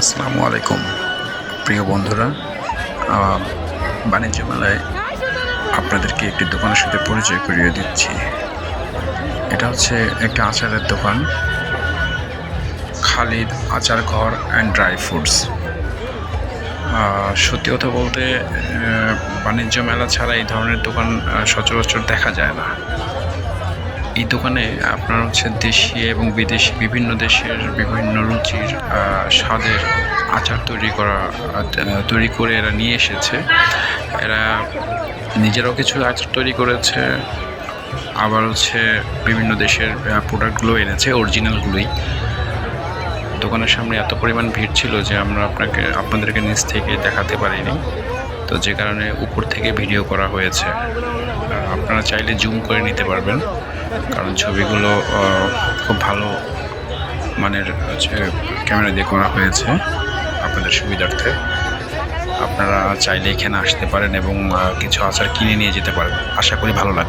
আসসালামু আলাইকুম প্রিয় বন্ধুরা। বাণিজ্য মেলায় আপনাদেরকে একটি দোকানের সাথে পরিচয় করিয়ে দিচ্ছি। এটা হচ্ছে একটা আচারের দোকান, খালিদ আচার ঘর অ্যান্ড ড্রাই ফ্রুটস। সত্যি কথা বলতে বাণিজ্য মেলা ছাড়া এই ধরনের দোকান সচরাচর দেখা যায় না। এই দোকানে আপনার হচ্ছে দেশি এবং বিদেশি বিভিন্ন দেশের বিভিন্ন রুচির স্বাদের আচার তৈরি করে এরা নিয়ে এসেছে। এরা নিজেরাও কিছু আচার তৈরি করেছে, আবার হচ্ছে বিভিন্ন দেশের প্রোডাক্টগুলো এনেছে, অরিজিনালগুলোই। দোকানের সামনে এত পরিমাণ ভিড় ছিল যে আমরা আপনাদেরকে নিচ থেকে দেখাতে পারিনি, তো যে কারণে উপর থেকে ভিডিও করা হয়েছে। আপনারা চাইলে জুম করে নিতে পারবেন, কারণ ছবিগুলো খুব ভালো মানের হচ্ছে ক্যামেরা দিয়ে করা হয়েছে। আপনাদের সুবিধার্থে আপনারা চাইলে এখানে আসতে পারেন এবং কিছু আচার কিনে নিয়ে যেতে পারেন। আশা করি ভালো লাগবে।